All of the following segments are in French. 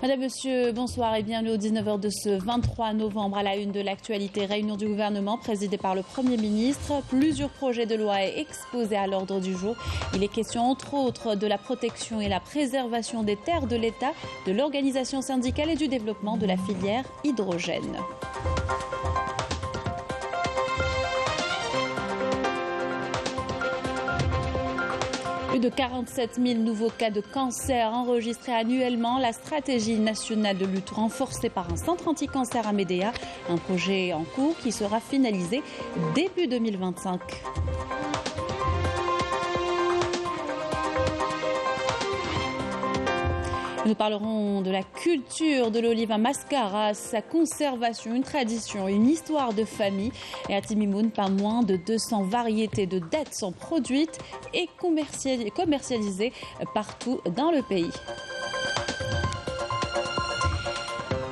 Madame, Monsieur, bonsoir et bienvenue aux 19h de ce 23 novembre à la une de l'actualité. Réunion du gouvernement présidée par le Premier ministre. Plusieurs projets de loi exposés à l'ordre du jour. Il est question entre autres de la protection et la préservation des terres de l'État, de l'organisation syndicale et du développement de la filière hydrogène. Plus de 47 000 nouveaux cas de cancer enregistrés annuellement. La stratégie nationale de lutte renforcée par un centre anti-cancer à Médéa. Un projet en cours qui sera finalisé début 2025. Nous parlerons de la culture de l'olive à Mascara, sa conservation, une tradition, une histoire de famille. Et à Timimoun, pas moins de 200 variétés de dattes sont produites et commercialisées partout dans le pays.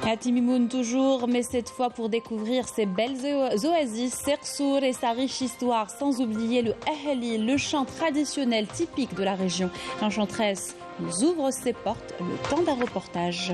À Timimoun toujours, mais cette fois pour découvrir ces belles oasis, Sersour et sa riche histoire, sans oublier le Ahali, le chant traditionnel typique de la région. L'Enchanteresse nous ouvre ses portes, le temps d'un reportage.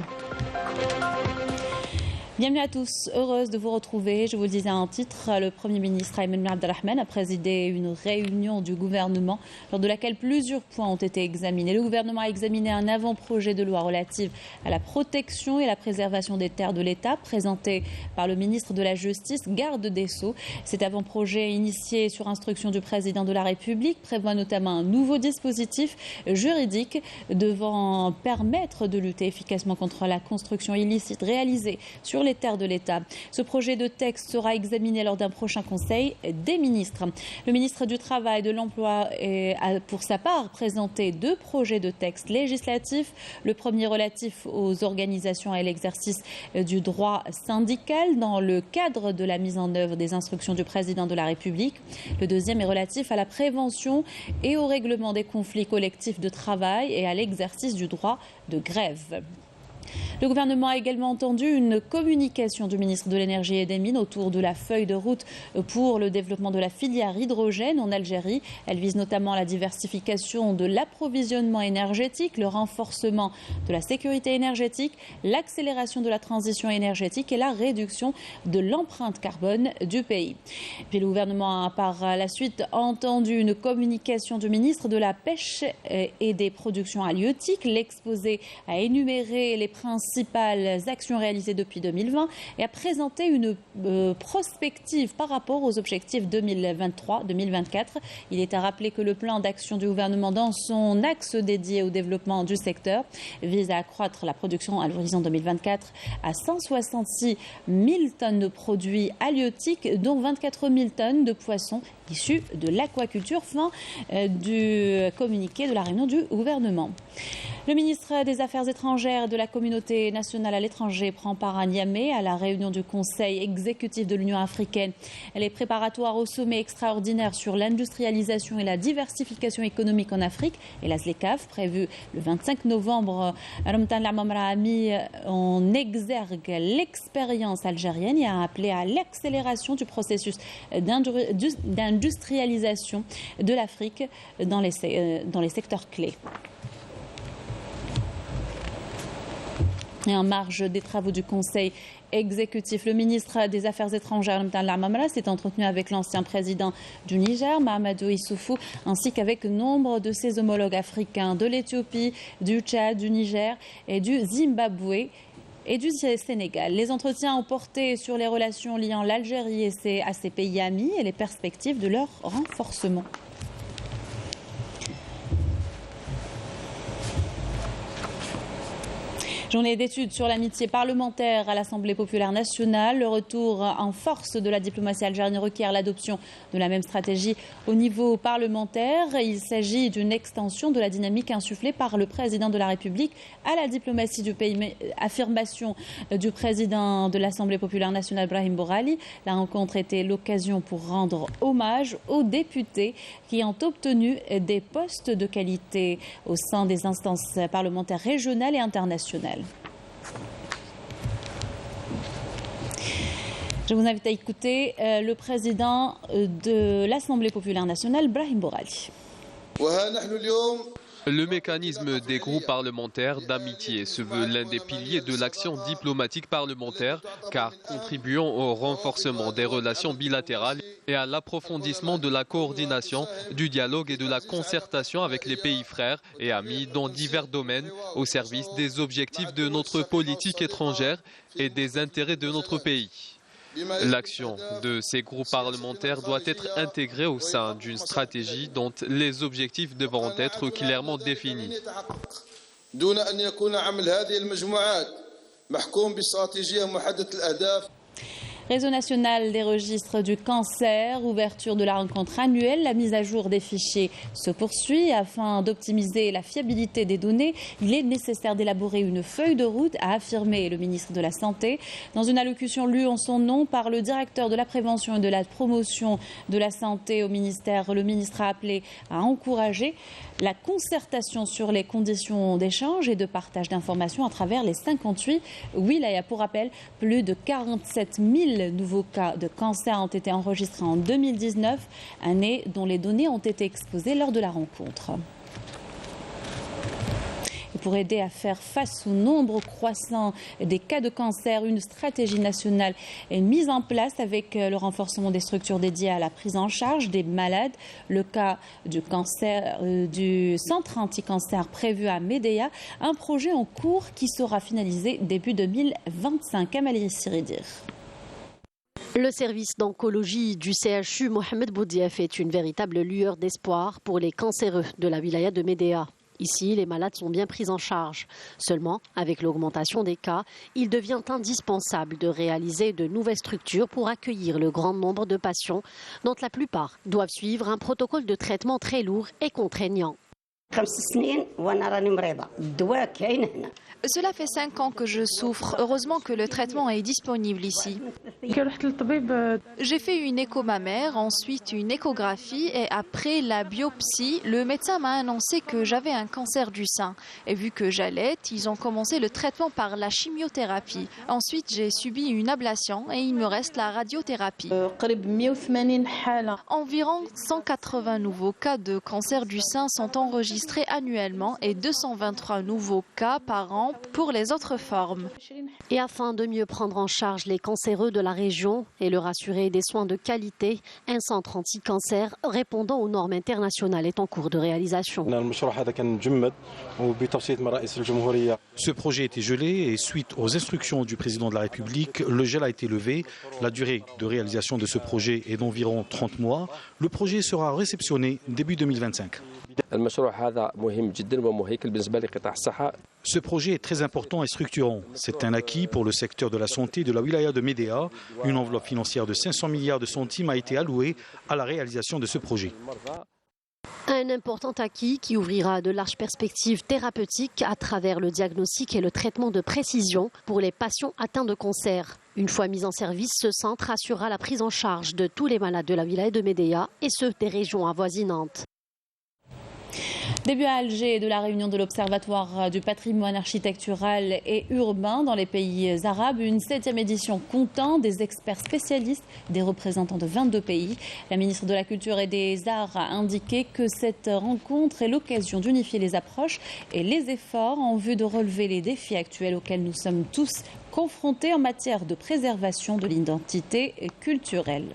Bienvenue à tous, heureuse de vous retrouver. Je vous le disais en titre, le Premier ministre Ayman Ben Abdelrahman a présidé une réunion du gouvernement lors de laquelle plusieurs points ont été examinés. Le gouvernement a examiné un avant-projet de loi relative à la protection et la préservation des terres de l'État présenté par le ministre de la Justice, garde des Sceaux. Cet avant-projet initié sur instruction du président de la République prévoit notamment un nouveau dispositif juridique devant permettre de lutter efficacement contre la construction illicite réalisée sur les terres de l'État. Ce projet de texte sera examiné lors d'un prochain conseil des ministres. Le ministre du Travail et de l'Emploi a pour sa part présenté deux projets de texte législatifs. Le premier relatif aux organisations et l'exercice du droit syndical dans le cadre de la mise en œuvre des instructions du président de la République. Le deuxième est relatif à la prévention et au règlement des conflits collectifs de travail et à l'exercice du droit de grève. Le gouvernement a également entendu une communication du ministre de l'Énergie et des Mines autour de la feuille de route pour le développement de la filière hydrogène en Algérie. Elle vise notamment la diversification de l'approvisionnement énergétique, le renforcement de la sécurité énergétique, l'accélération de la transition énergétique et la réduction de l'empreinte carbone du pays. Puis le gouvernement a par la suite entendu une communication du ministre de la Pêche et des productions halieutiques. L'exposé a énuméré les principales actions réalisées depuis 2020 et a présenté une prospective par rapport aux objectifs 2023-2024. Il est à rappeler que le plan d'action du gouvernement dans son axe dédié au développement du secteur vise à accroître la production à l'horizon 2024 à 166 000 tonnes de produits halieutiques, dont 24 000 tonnes de poissons issus de l'aquaculture. Fin du communiqué de la réunion du gouvernement. Le ministre des Affaires étrangères de la communauté nationale à l'étranger prend part à Niamey à la réunion du Conseil exécutif de l'Union africaine. Elle est préparatoire au sommet extraordinaire sur l'industrialisation et la diversification économique en Afrique et la ZLECAf, prévu le 25 novembre. Ramtan Lamamra a mis en exergue l'expérience algérienne et a appelé à l'accélération du processus d'industrialisation de l'Afrique dans les secteurs clés. Et en marge des travaux du Conseil exécutif, le ministre des Affaires étrangères, Ramtan Lamamra, s'est entretenu avec l'ancien président du Niger, Mahamadou Issoufou, ainsi qu'avec nombre de ses homologues africains de l'Éthiopie, du Tchad, du Niger et du Zimbabwe et du Sénégal. Les entretiens ont porté sur les relations liant l'Algérie à ses pays amis et les perspectives de leur renforcement. Journée d'études sur l'amitié parlementaire à l'Assemblée populaire nationale. Le retour en force de la diplomatie algérienne requiert l'adoption de la même stratégie au niveau parlementaire. Il s'agit d'une extension de la dynamique insufflée par le président de la République à la diplomatie du pays. Affirmation du président de l'Assemblée populaire nationale, Brahim Borali. La rencontre était l'occasion pour rendre hommage aux députés qui ont obtenu des postes de qualité au sein des instances parlementaires régionales et internationales. Je vous invite à écouter le président de l'Assemblée populaire nationale, Brahim Borali. Le mécanisme des groupes parlementaires d'amitié se veut l'un des piliers de l'action diplomatique parlementaire, car contribuant au renforcement des relations bilatérales et à l'approfondissement de la coordination, du dialogue et de la concertation avec les pays frères et amis dans divers domaines au service des objectifs de notre politique étrangère et des intérêts de notre pays. L'action de ces groupes parlementaires doit être intégrée au sein d'une stratégie dont les objectifs devront être clairement définis. Réseau national des registres du cancer, ouverture de la rencontre annuelle, la mise à jour des fichiers se poursuit. Afin d'optimiser la fiabilité des données, il est nécessaire d'élaborer une feuille de route, a affirmé le ministre de la Santé. Dans une allocution lue en son nom par le directeur de la prévention et de la promotion de la santé au ministère, le ministre a appelé à encourager la concertation sur les conditions d'échange et de partage d'informations à travers les 58 wilayas. Pour rappel, plus de 47 000 nouveaux cas de cancer ont été enregistrés en 2019, année dont les données ont été exposées lors de la rencontre. Et pour aider à faire face au nombre croissant des cas de cancer, une stratégie nationale est mise en place avec le renforcement des structures dédiées à la prise en charge des malades. Le cas du cancer du centre anti-cancer prévu à Médéa, un projet en cours qui sera finalisé début 2025. Amalie Siridir. Le service d'oncologie du CHU Mohamed Boudiaf est une véritable lueur d'espoir pour les cancéreux de la wilaya de Médéa. Ici, les malades sont bien pris en charge. Seulement, avec l'augmentation des cas, il devient indispensable de réaliser de nouvelles structures pour accueillir le grand nombre de patients, dont la plupart doivent suivre un protocole de traitement très lourd et contraignant. Cela fait 5 ans que je souffre. Heureusement que le traitement est disponible ici. J'ai fait une écho mammaire, ensuite une échographie et après la biopsie, le médecin m'a annoncé que j'avais un cancer du sein. Et vu que j'allaite, ils ont commencé le traitement par la chimiothérapie. Ensuite, j'ai subi une ablation et il me reste la radiothérapie. Environ 180 nouveaux cas de cancer du sein sont enregistrés annuellement et 223 nouveaux cas par an pour les autres formes. Et afin de mieux prendre en charge les cancéreux de la région et leur assurer des soins de qualité, un centre anti-cancer répondant aux normes internationales est en cours de réalisation. Ce projet était gelé et suite aux instructions du président de la République, le gel a été levé. La durée de réalisation de ce projet est d'environ 30 mois. Le projet sera réceptionné début 2025. Ce projet est très important et structurant. C'est un acquis pour le secteur de la santé de la wilaya de Médéa. Une enveloppe financière de 500 milliards de centimes a été allouée à la réalisation de ce projet. Un important acquis qui ouvrira de larges perspectives thérapeutiques à travers le diagnostic et le traitement de précision pour les patients atteints de cancer. Une fois mis en service, ce centre assurera la prise en charge de tous les malades de la wilaya de Médéa et ceux des régions avoisinantes. Début à Alger de la réunion de l'Observatoire du patrimoine architectural et urbain dans les pays arabes. Une 7e édition comptant des experts spécialistes, des représentants de 22 pays. La ministre de la Culture et des Arts a indiqué que cette rencontre est l'occasion d'unifier les approches et les efforts en vue de relever les défis actuels auxquels nous sommes tous confrontés en matière de préservation de l'identité culturelle.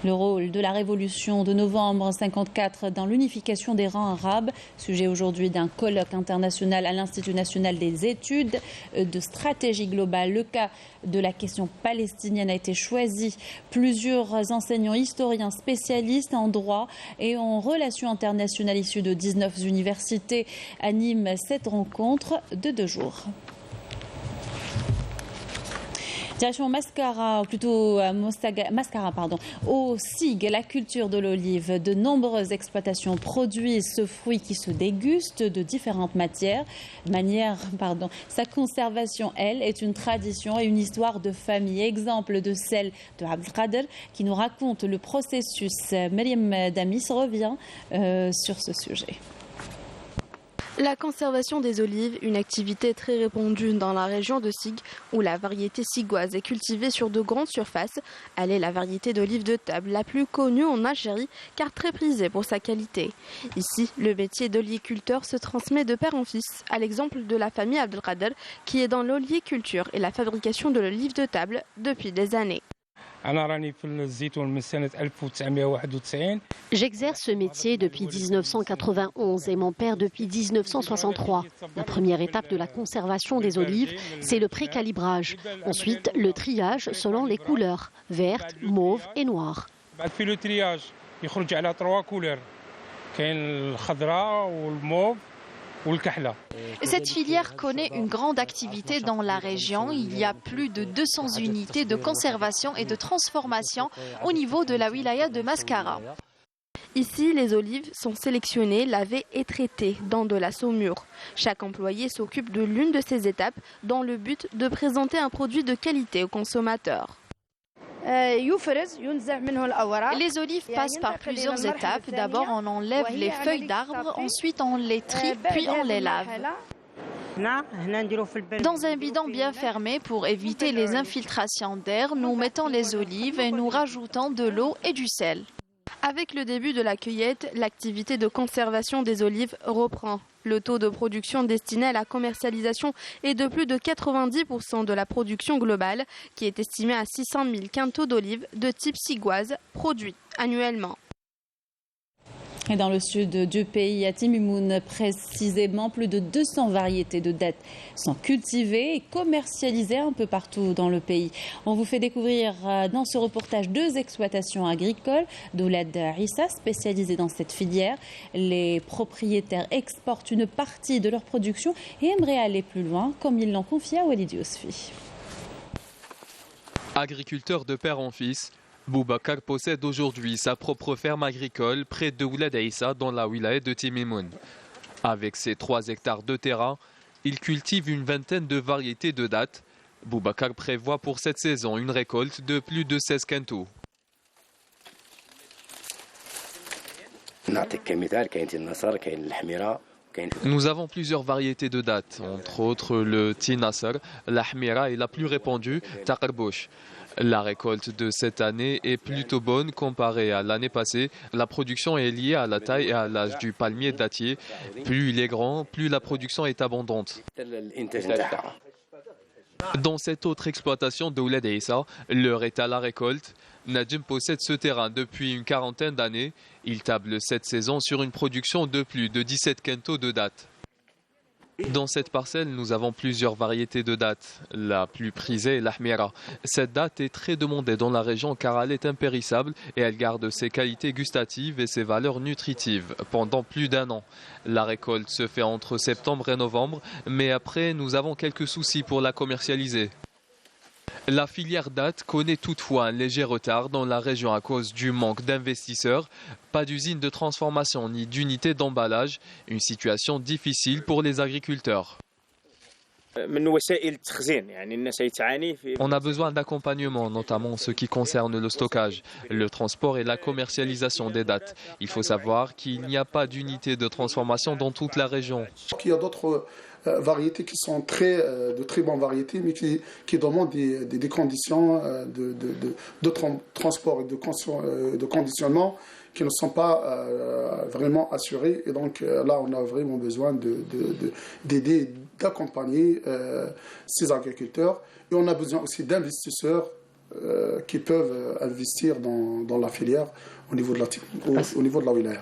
Le rôle de la révolution de novembre 1954 dans l'unification des rangs arabes, sujet aujourd'hui d'un colloque international à l'Institut national des études de stratégie globale. Le cas de la question palestinienne a été choisi. Plusieurs enseignants, historiens, spécialistes en droit et en relations internationales issus de 19 universités animent cette rencontre de 2 jours. Direction Mascara, au SIG, la culture de l'olive. De nombreuses exploitations produisent ce fruit qui se déguste de différentes manières. Sa conservation, elle, est une tradition et une histoire de famille. Exemple de celle de Abdelkader qui nous raconte le processus. Myriam Damis revient sur ce sujet. La conservation des olives, une activité très répandue dans la région de Sig, où la variété sigoise est cultivée sur de grandes surfaces. Elle est la variété d'olive de table la plus connue en Algérie, car très prisée pour sa qualité. Ici, le métier d'oliviculteur se transmet de père en fils, à l'exemple de la famille Abdelkader, qui est dans l'oliviculture et la fabrication de l'olive de table depuis des années. J'exerce ce métier depuis 1991 et mon père depuis 1963. La première étape de la conservation des olives, c'est le précalibrage. Ensuite, le triage selon les couleurs, verte, mauve et noire. Le triage, il y a 3 couleurs. Le khadra, le mauve. Cette filière connaît une grande activité dans la région. Il y a plus de 200 unités de conservation et de transformation au niveau de la wilaya de Mascara. Ici, les olives sont sélectionnées, lavées et traitées dans de la saumure. Chaque employé s'occupe de l'une de ces étapes dans le but de présenter un produit de qualité aux consommateurs. Les olives passent par plusieurs étapes. D'abord, on enlève les feuilles d'arbre, ensuite on les trie, puis on les lave. Dans un bidon bien fermé pour éviter les infiltrations d'air, nous mettons les olives et nous rajoutons de l'eau et du sel. Avec le début de la cueillette, l'activité de conservation des olives reprend. Le taux de production destiné à la commercialisation est de plus de 90% de la production globale, qui est estimée à 600 000 quintaux d'olives de type sigoise produits annuellement. Et dans le sud du pays, à Timimoun, précisément, plus de 200 variétés de dattes sont cultivées et commercialisées un peu partout dans le pays. On vous fait découvrir dans ce reportage 2 exploitations agricoles d'Oulad Issa, spécialisées dans cette filière. Les propriétaires exportent une partie de leur production et aimeraient aller plus loin, comme ils l'ont confié à Walid Yousfi. Agriculteur de père en fils, Boubacar possède aujourd'hui sa propre ferme agricole près de Oulad Issa dans la wilaya de Timimoun. Avec ses 3 hectares de terrain, il cultive une vingtaine de variétés de dattes. Boubacar prévoit pour cette saison une récolte de plus de 16 quintaux. Nous avons plusieurs variétés de dattes, entre autres le Tinasser, la Hmira et la plus répandue, Taqarbouch. La récolte de cette année est plutôt bonne comparée à l'année passée. La production est liée à la taille et à l'âge du palmier dattier. Plus il est grand, plus la production est abondante. Dans cette autre exploitation de Oulad Issa, l'heure est à la récolte. Nadim possède ce terrain depuis une quarantaine d'années. Il table cette saison sur une production de plus de 17 quintaux de dattes. Dans cette parcelle, nous avons plusieurs variétés de dattes. La plus prisée est l'Ahmira. Cette date est très demandée dans la région car elle est impérissable et elle garde ses qualités gustatives et ses valeurs nutritives pendant plus d'1 an. La récolte se fait entre septembre et novembre, mais après, nous avons quelques soucis pour la commercialiser. La filière date connaît toutefois un léger retard dans la région à cause du manque d'investisseurs, pas d'usine de transformation ni d'unité d'emballage, une situation difficile pour les agriculteurs. On a besoin d'accompagnement, notamment en ce qui concerne le stockage, le transport et la commercialisation des dattes. Il faut savoir qu'il n'y a pas d'unité de transformation dans toute la région. Il y a d'autres variétés qui sont de très bonnes variétés, mais qui demandent des conditions de transport et de conditionnement qui ne sont pas vraiment assurées. Et donc là, on a vraiment besoin d'aider, d'accompagner ces agriculteurs. Et on a besoin aussi d'investisseurs qui peuvent investir dans la filière au niveau de la wilaya.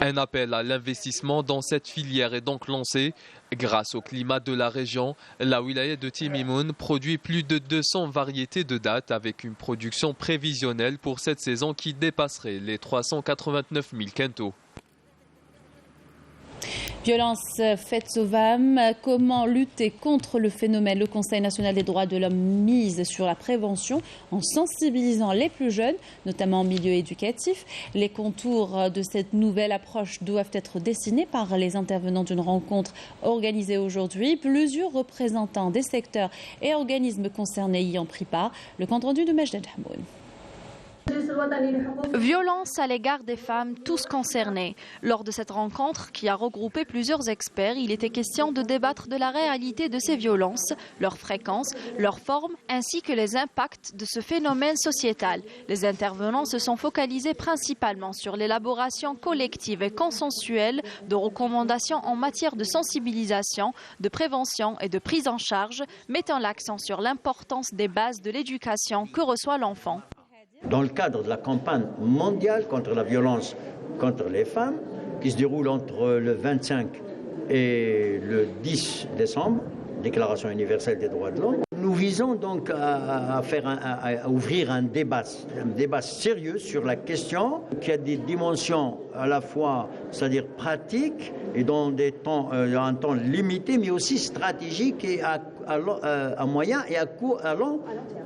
Un appel à l'investissement dans cette filière est donc lancé. Grâce au climat de la région, la wilaya de Timimoun produit plus de 200 variétés de dattes avec une production prévisionnelle pour cette saison qui dépasserait les 389 000 quintaux. Violence faite aux femmes, comment lutter contre le phénomène? Le Conseil national des droits de l'homme mise sur la prévention en sensibilisant les plus jeunes, notamment en milieu éducatif. Les contours de cette nouvelle approche doivent être dessinés par les intervenants d'une rencontre organisée aujourd'hui. Plusieurs représentants des secteurs et organismes concernés y ont pris part. Le compte rendu de Majed Hamoun. Violence à l'égard des femmes, tous concernés. Lors de cette rencontre, qui a regroupé plusieurs experts, il était question de débattre de la réalité de ces violences, leur fréquence, leur forme, ainsi que les impacts de ce phénomène sociétal. Les intervenants se sont focalisés principalement sur l'élaboration collective et consensuelle de recommandations en matière de sensibilisation, de prévention et de prise en charge, mettant l'accent sur l'importance des bases de l'éducation que reçoit l'enfant. Dans le cadre de la campagne mondiale contre la violence contre les femmes, qui se déroule entre le 25 et le 10 décembre, Déclaration universelle des droits de l'homme, nous visons donc à ouvrir un débat sérieux sur la question qui a des dimensions à la fois, c'est-à-dire pratiques et dans un temps limité, mais aussi stratégiques et à moyen et à long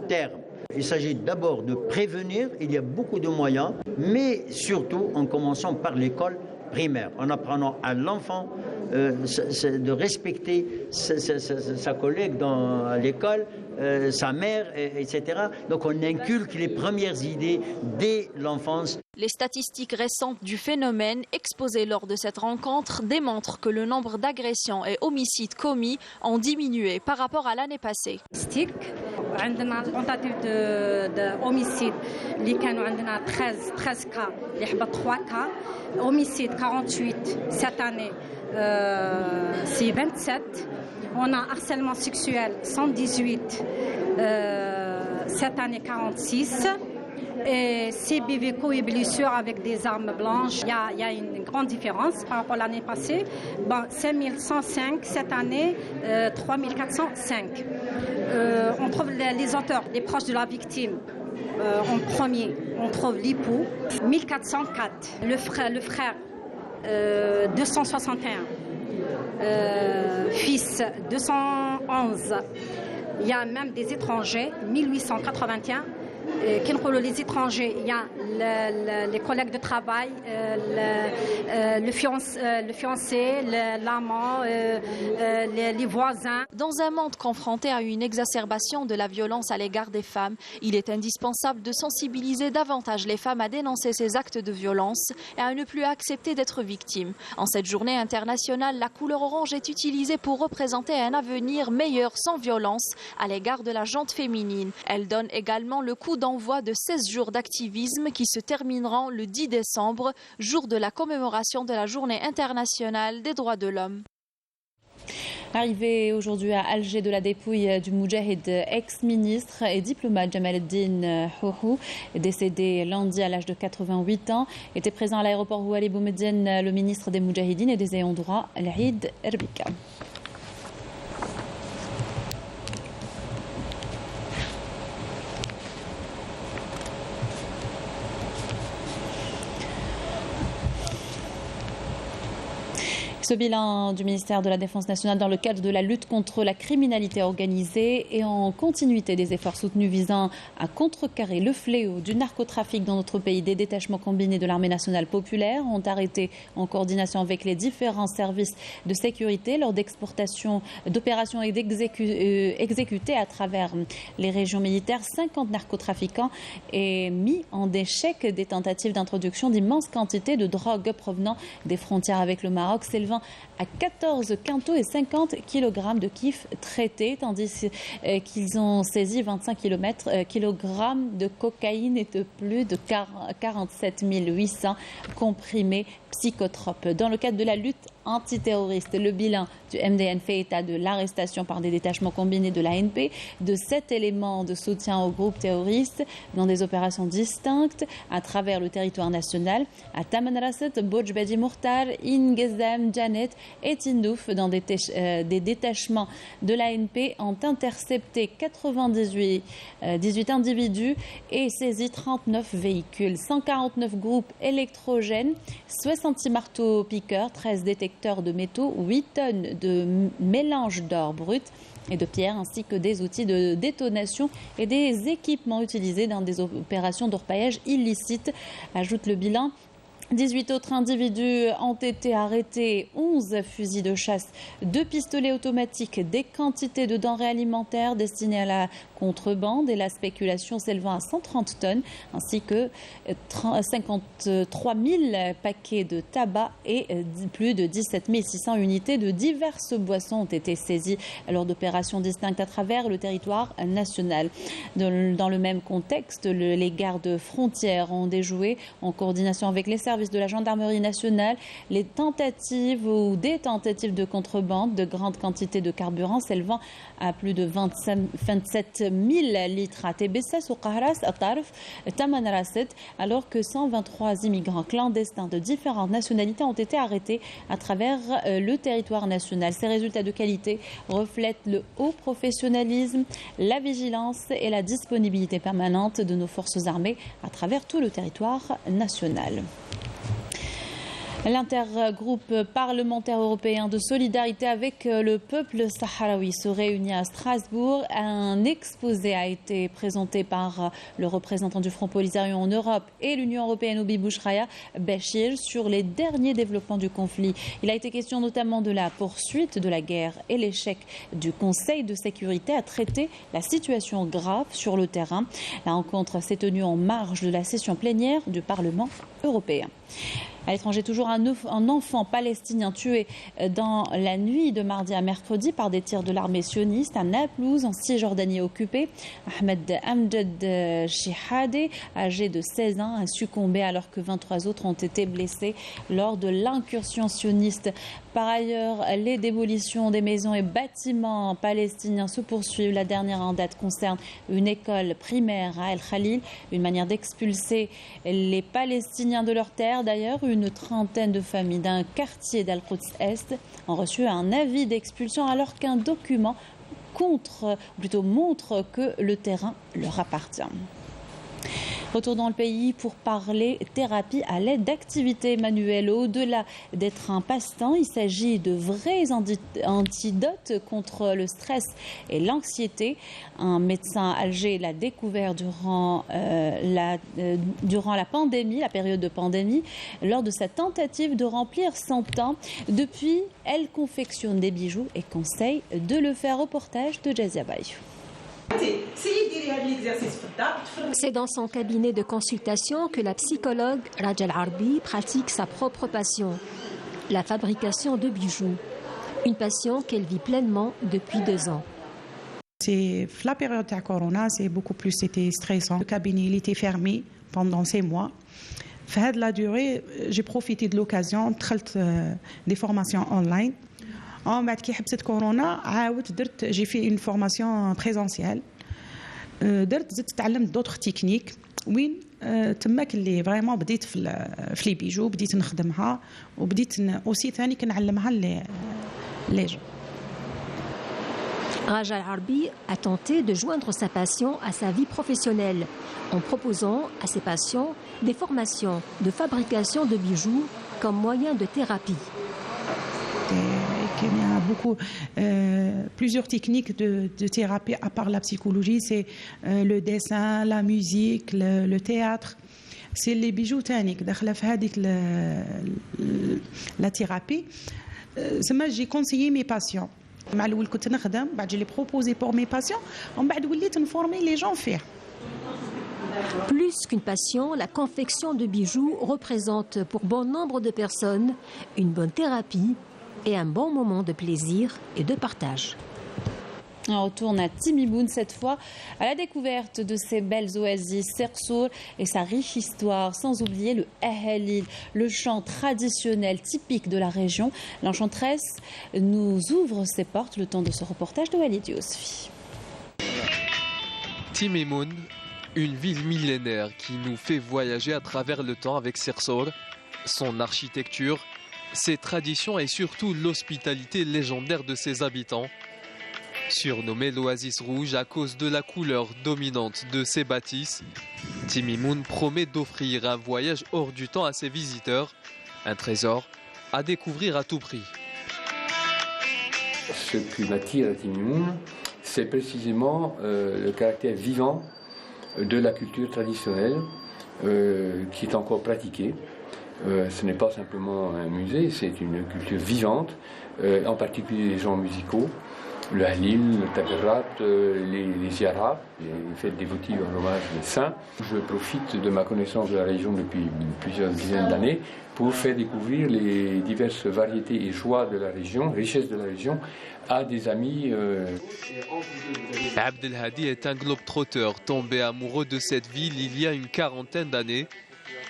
terme. Il s'agit d'abord de prévenir, il y a beaucoup de moyens, mais surtout en commençant par l'école primaire, en apprenant à l'enfant de respecter sa collègue à l'école, sa mère, etc. Donc on inculque les premières idées dès l'enfance. Les statistiques récentes du phénomène exposées lors de cette rencontre démontrent que le nombre d'agressions et homicides commis ont diminué par rapport à l'année passée. عندنا التونتاتيف دو اوميسيد اللي كانوا عندنا 13 كا اللي حبط 3 كا اوميسيد 48 cette année c'est 27 on a harcèlement sexuel 118 cette année 46 et CBV coups et blessures avec des armes blanches, il y a une grande différence par rapport à l'année passée. 5105, cette année 3405. On trouve les auteurs, les proches de la victime. En premier, on trouve l'époux, 1404. Le frère 261. Fils, 211. Il y a même des étrangers, 1881. Les étrangers, il y a les collègues de travail, le fiancé, l'amant, les voisins. Dans un monde confronté à une exacerbation de la violence à l'égard des femmes, il est indispensable de sensibiliser davantage les femmes à dénoncer ces actes de violence et à ne plus accepter d'être victimes. En cette journée internationale, la couleur orange est utilisée pour représenter un avenir meilleur sans violence à l'égard de la gente féminine. Elle donne également le coup d'envoi de 16 jours d'activisme qui se termineront le 10 décembre, jour de la commémoration de la Journée internationale des droits de l'homme. Arrivé aujourd'hui à Alger de la dépouille du moudjahid ex-ministre et diplomate Jamal el-Din Houhou, décédé lundi à l'âge de 88 ans, était présent à l'aéroport Ouali Boumediene le ministre des Moudjahidines et des ayants droit, Al-Eid Erbika. Ce bilan du ministère de la Défense nationale dans le cadre de la lutte contre la criminalité organisée et en continuité des efforts soutenus visant à contrecarrer le fléau du narcotrafic dans notre pays. Des détachements combinés de l'armée nationale populaire ont arrêté en coordination avec les différents services de sécurité lors d'exportations, d'opérations et exécutées à travers les régions militaires 50 narcotrafiquants et mis en échec des tentatives d'introduction d'immenses quantités de drogue provenant des frontières avec le Maroc, s'élevant à 14 quintaux et 50 kg de kiff traités, tandis qu'ils ont saisi 25 kg de cocaïne et de plus de 47 800 comprimés psychotropes. Dans le cadre de la lutte antiterroriste, le bilan du MDN fait état de l'arrestation par des détachements combinés de l'ANP de 7 éléments de soutien au groupe terroriste dans des opérations distinctes à travers le territoire national. À Tamanrasset, Bojbedi Mourtar, Ingezem, Janet et Tindouf, dans des détachements de l'ANP, ont intercepté 18 individus et saisi 39 véhicules, 149 groupes électrogènes, 66 marteaux-piqueurs, 13 détecteurs de métaux, 8 tonnes de mélange d'or brut et de pierre, ainsi que des outils de détonation et des équipements utilisés dans des opérations d'orpaillage illicites, ajoute le bilan 18 autres individus ont été arrêtés, 11 fusils de chasse, 2 pistolets automatiques, des quantités de denrées alimentaires destinées à la contrebande et la spéculation s'élevant à 130 tonnes, ainsi que 53 000 paquets de tabac et plus de 17 600 unités de diverses boissons ont été saisies lors d'opérations distinctes à travers le territoire national. Dans le même contexte, les gardes frontières ont déjoué, en coordination avec les services de la gendarmerie nationale, les tentatives ou des tentatives de contrebande de grandes quantités de carburant s'élevant à plus de 27 000 litres à Tébessès, au Qahras, à Tarf, Taman Rasset, alors que 123 immigrants clandestins de différentes nationalités ont été arrêtés à travers le territoire national. Ces résultats de qualité reflètent le haut professionnalisme, la vigilance et la disponibilité permanente de nos forces armées à travers tout le territoire national. L'intergroupe parlementaire européen de solidarité avec le peuple sahraoui se réunit à Strasbourg. Un exposé a été présenté par le représentant du Front Polisario en Europe et l'Union européenne Obi Bouchraya Bachir sur les derniers développements du conflit. Il a été question notamment de la poursuite de la guerre et l'échec du Conseil de sécurité à traiter la situation grave sur le terrain. La rencontre s'est tenue en marge de la session plénière du Parlement européen. À l'étranger, toujours un enfant palestinien tué dans la nuit de mardi à mercredi par des tirs de l'armée sioniste à Naplouse, en Cisjordanie occupée. Ahmed Amjad Shihadeh, âgé de 16 ans, a succombé alors que 23 autres ont été blessés lors de l'incursion sioniste. Par ailleurs, les démolitions des maisons et bâtiments palestiniens se poursuivent. La dernière en date concerne une école primaire à El Khalil, une manière d'expulser les Palestiniens de leur terre. D'ailleurs, une trentaine de familles d'un quartier d'Al-Quds Est ont reçu un avis d'expulsion alors qu'un document montre que le terrain leur appartient. Retour dans le pays pour parler thérapie à l'aide d'activités manuelles. Au-delà d'être un passe-temps, il s'agit de vrais antidotes contre le stress et l'anxiété. Un médecin à Alger l'a découvert durant la pandémie, la période de pandémie, lors de sa tentative de remplir son temps. Depuis, elle confectionne des bijoux et conseille de le faire. Reportage de Jazia Bayou. C'est dans son cabinet de consultation que la psychologue Raja Al-Arbi pratique sa propre passion, la fabrication de bijoux. Une passion qu'elle vit pleinement depuis 2 ans. C'est la période de Corona, c'était stressant. Le cabinet il était fermé pendant 6 mois. Fin de la durée, j'ai profité de l'occasion, des formations online. En بعد كي حبست كورونا j'ai fait une formation présentielle. زدت تعلمت d'autres techniques وين تماك اللي فريمون بديت في لي بيجو بديت نخدمها وبديت اوسي ثاني كنعلمها لي gens. Raja Al-Arbi a tenté de joindre sa passion à sa vie professionnelle en proposant à ses patients des formations de fabrication de bijoux comme moyen de thérapie. Il y a beaucoup, plusieurs techniques de thérapie à part la psychologie, c'est le dessin, la musique, le théâtre. C'est les bijoux techniques. La thérapie. J'ai conseillé mes patients. Je l'ai proposé pour mes patients. Je former les gens à faire. Plus qu'une passion, la confection de bijoux représente pour bon nombre de personnes une bonne thérapie et un bon moment de plaisir et de partage. On retourne à Timimoun cette fois à la découverte de ces belles oasis, Sersour et sa riche histoire, sans oublier le Ahalil, le chant traditionnel typique de la région. L'enchanteresse nous ouvre ses portes le temps de ce reportage de Walid Yousfi. Timimoun, une ville millénaire qui nous fait voyager à travers le temps avec Sersour, son architecture, ses traditions et surtout l'hospitalité légendaire de ses habitants. Surnommée l'oasis rouge à cause de la couleur dominante de ses bâtisses, Timimoun promet d'offrir un voyage hors du temps à ses visiteurs, un trésor à découvrir à tout prix. Ce qui m'attire à Timimoun, c'est précisément le caractère vivant de la culture traditionnelle qui est encore pratiquée. Ce n'est pas simplement un musée, c'est une culture vivante, en particulier les genres musicaux, le halil, le taberrat, les ziyaras, les fêtes dévotives en hommage des saints. Je profite de ma connaissance de la région depuis plusieurs dizaines d'années pour faire découvrir les diverses variétés et joies de la région, richesses de la région, à des amis. Abdelhadi est un globe-trotteur tombé amoureux de cette ville il y a une quarantaine d'années.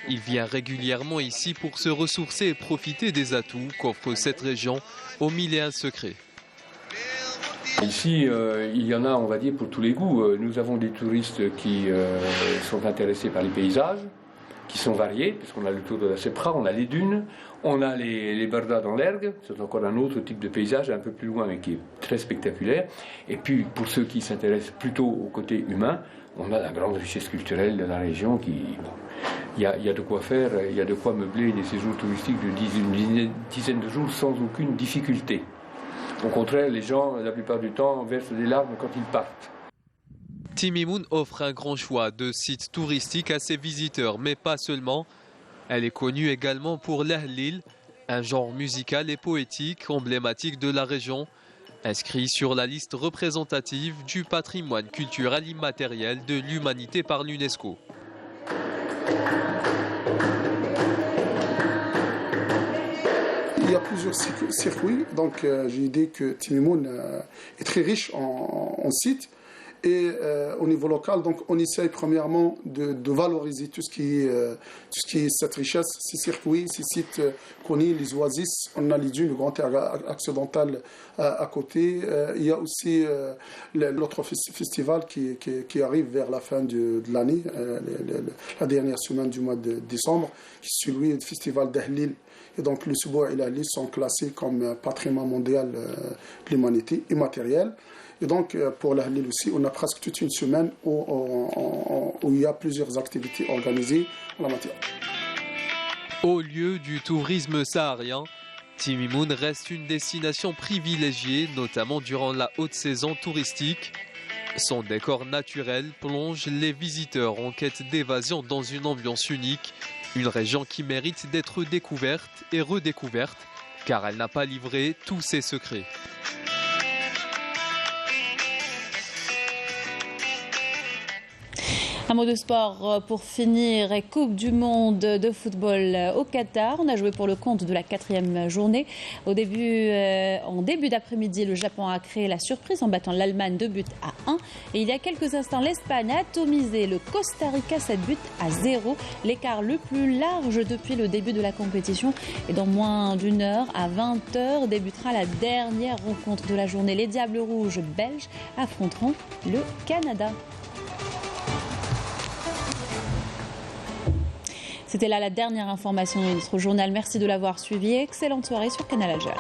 Il vient régulièrement ici pour se ressourcer et profiter des atouts qu'offre cette région aux mille et un secrets. Ici, il y en a, on va dire, pour tous les goûts. Nous avons des touristes qui sont intéressés par les paysages, qui sont variés, puisqu'on a le tour de la Sepra, on a les dunes, on a les bardas dans l'Ergue, c'est encore un autre type de paysage, un peu plus loin, mais qui est très spectaculaire. Et puis, pour ceux qui s'intéressent plutôt au côté humain, on a la grande richesse culturelle de la région qui... Il y a de quoi faire, il y a de quoi meubler des séjours touristiques de dizaines de jours sans aucune difficulté. Au contraire, les gens, la plupart du temps, versent des larmes quand ils partent. Timimoun offre un grand choix de sites touristiques à ses visiteurs, mais pas seulement. Elle est connue également pour l'ahlil, un genre musical et poétique emblématique de la région, inscrit sur la liste représentative du patrimoine culturel immatériel de l'humanité par l'UNESCO. Il y a plusieurs circuits, donc j'ai l'idée que Timimoun est très riche en sites. Et au niveau local, donc on essaye premièrement de valoriser tout ce qui est cette richesse, ces circuits, ces sites connus, les oasis. On a les dunes, le Grand Air occidental à côté. Il y a aussi l'autre festival qui arrive vers la fin de l'année, la dernière semaine du mois de décembre, qui est celui du festival d'Ahlil. Et donc le Souboua et l'Ahlil sont classés comme patrimoine mondial de l'humanité immatériel. Et donc, pour l'Ahlil aussi, on a presque toute une semaine où il y a plusieurs activités organisées en la matière. Au lieu du tourisme saharien, Timimoun reste une destination privilégiée, notamment durant la haute saison touristique. Son décor naturel plonge les visiteurs en quête d'évasion dans une ambiance unique, une région qui mérite d'être découverte et redécouverte, car elle n'a pas livré tous ses secrets. Un mot de sport pour finir et Coupe du monde de football au Qatar. On a joué pour le compte de la 4e journée. En début d'après-midi, le Japon a créé la surprise en battant l'Allemagne 2-1. Et il y a quelques instants, l'Espagne a atomisé le Costa Rica 7-0. L'écart le plus large depuis le début de la compétition. Et dans moins d'une heure, à 20h, débutera la dernière rencontre de la journée. Les Diables Rouges belges affronteront le Canada. C'était là la dernière information de notre journal. Merci de l'avoir suivi. Excellente soirée sur Canal Algérie.